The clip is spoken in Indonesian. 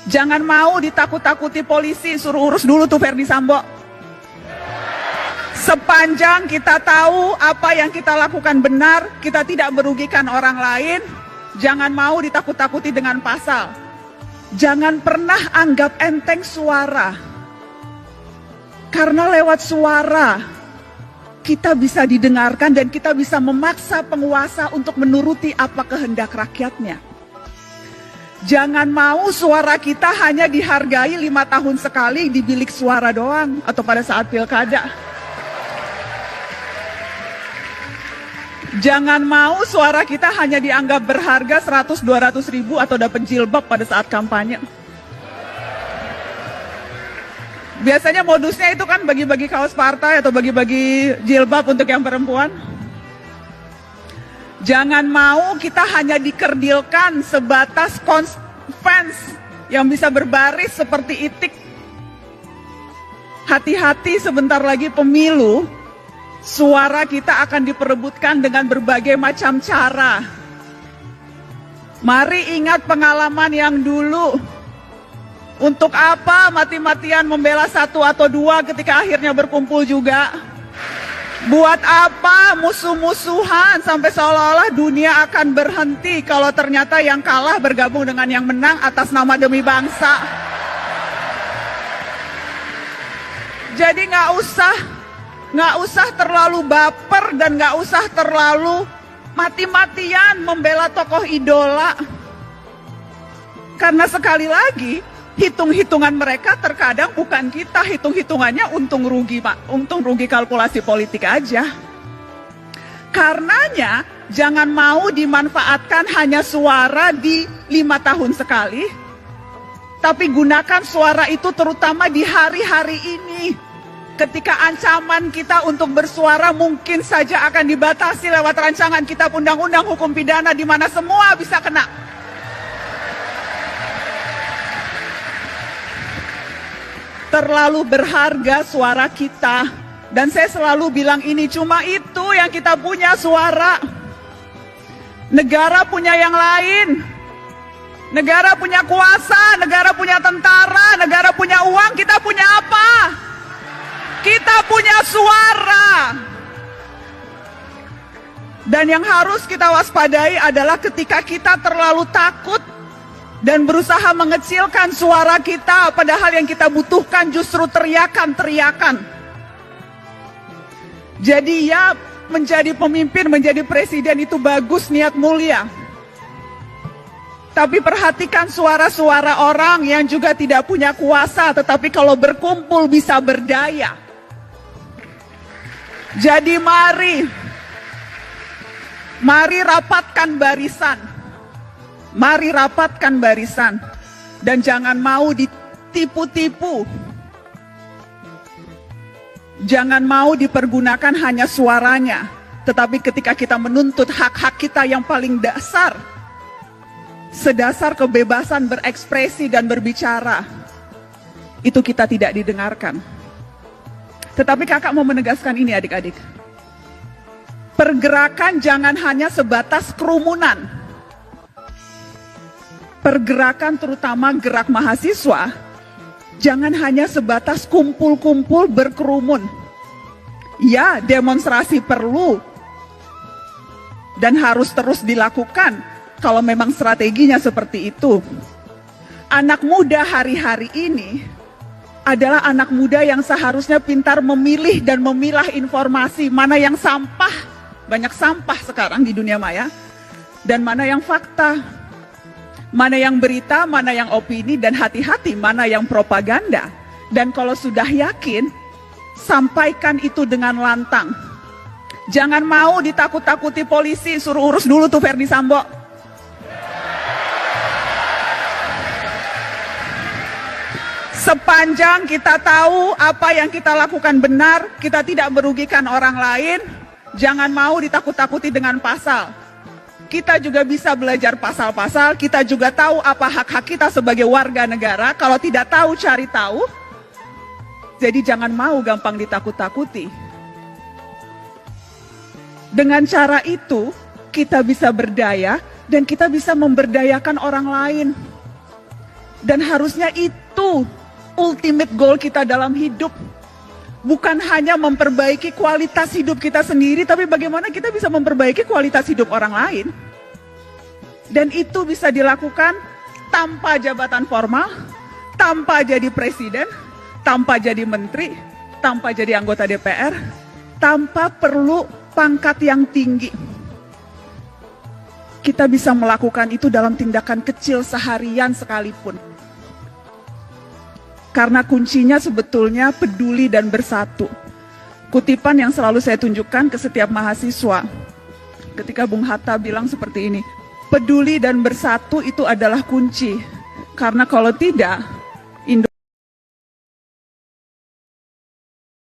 Jangan mau ditakut-takuti polisi, suruh urus dulu tuh Verdi Sambo. Sepanjang kita tahu apa yang kita lakukan benar, kita tidak merugikan orang lain, jangan mau ditakut-takuti dengan pasal. Jangan pernah anggap enteng suara. Karena lewat suara, kita bisa didengarkan dan kita bisa memaksa penguasa untuk menuruti apa kehendak rakyatnya. Jangan mau suara kita hanya dihargai 5 tahun sekali di bilik suara doang atau pada saat pilkada. Jangan mau suara kita hanya dianggap berharga 100-200 ribu atau dapat jilbab pada saat kampanye. Biasanya modusnya itu kan bagi-bagi kaos partai atau bagi-bagi jilbab untuk yang perempuan. Jangan mau kita hanya dikerdilkan sebatas fans yang bisa berbaris seperti itik. Hati-hati, sebentar lagi pemilu, suara kita akan diperebutkan dengan berbagai macam cara. Mari ingat pengalaman yang dulu. Untuk apa mati-matian membela 1 atau 2 ketika akhirnya berkumpul juga? Buat apa musuh-musuhan sampai seolah-olah dunia akan berhenti kalau ternyata yang kalah bergabung dengan yang menang atas nama demi bangsa? Jadi nggak usah terlalu baper dan nggak usah terlalu mati-matian membela tokoh idola. Karena sekali lagi, hitung-hitungan mereka terkadang bukan kita, hitung-hitungannya untung rugi, Pak. Untung rugi kalkulasi politik aja. Karenanya jangan mau dimanfaatkan hanya suara di 5 tahun sekali, tapi gunakan suara itu terutama di hari-hari ini. Ketika ancaman kita untuk bersuara mungkin saja akan dibatasi lewat rancangan kitab undang-undang hukum pidana di mana semua bisa kena. Terlalu berharga suara kita. Dan saya selalu bilang ini, cuma itu yang kita punya, suara. Negara punya yang lain. Negara punya kuasa, negara punya tentara, negara punya uang, kita punya apa? Kita punya suara. Dan yang harus kita waspadai adalah ketika kita terlalu takut dan berusaha mengecilkan suara kita, padahal yang kita butuhkan justru teriakan-teriakan. Jadi ya, menjadi pemimpin, menjadi presiden itu bagus, niat mulia. Tapi perhatikan suara-suara orang yang juga tidak punya kuasa, tetapi kalau berkumpul bisa berdaya. Jadi mari rapatkan barisan. Mari rapatkan barisan dan jangan mau ditipu-tipu. Jangan mau dipergunakan hanya suaranya, tetapi ketika kita menuntut hak-hak kita yang paling dasar, sedasar kebebasan berekspresi dan berbicara, itu kita tidak didengarkan. Tetapi kakak mau menegaskan ini adik-adik. Pergerakan jangan hanya sebatas kerumunan. Pergerakan terutama gerak mahasiswa, jangan hanya sebatas kumpul-kumpul berkerumun. Ya, demonstrasi perlu dan harus terus dilakukan kalau memang strateginya seperti itu. Anak muda hari-hari ini adalah anak muda yang seharusnya pintar memilih dan memilah informasi, mana yang sampah, banyak sampah sekarang di dunia maya, dan mana yang fakta. Mana yang berita, mana yang opini, dan hati-hati mana yang propaganda. Dan kalau sudah yakin, sampaikan itu dengan lantang. Jangan mau ditakut-takuti polisi, suruh urus dulu tuh Verdi Sambo. Sepanjang kita tahu apa yang kita lakukan benar, kita tidak merugikan orang lain, jangan mau ditakut-takuti dengan pasal. Kita juga bisa belajar pasal-pasal, kita juga tahu apa hak-hak kita sebagai warga negara. Kalau tidak tahu, cari tahu. Jadi jangan mau gampang ditakut-takuti. Dengan cara itu, kita bisa berdaya dan kita bisa memberdayakan orang lain. Dan harusnya itu ultimate goal kita dalam hidup. Bukan hanya memperbaiki kualitas hidup kita sendiri, tapi bagaimana kita bisa memperbaiki kualitas hidup orang lain. Dan itu bisa dilakukan tanpa jabatan formal, tanpa jadi presiden, tanpa jadi menteri, tanpa jadi anggota DPR, tanpa perlu pangkat yang tinggi. Kita bisa melakukan itu dalam tindakan kecil seharian sekalipun. Karena kuncinya sebetulnya peduli dan bersatu. Kutipan yang selalu saya tunjukkan ke setiap mahasiswa ketika Bung Hatta bilang seperti ini, peduli dan bersatu itu adalah kunci. Karena kalau tidak,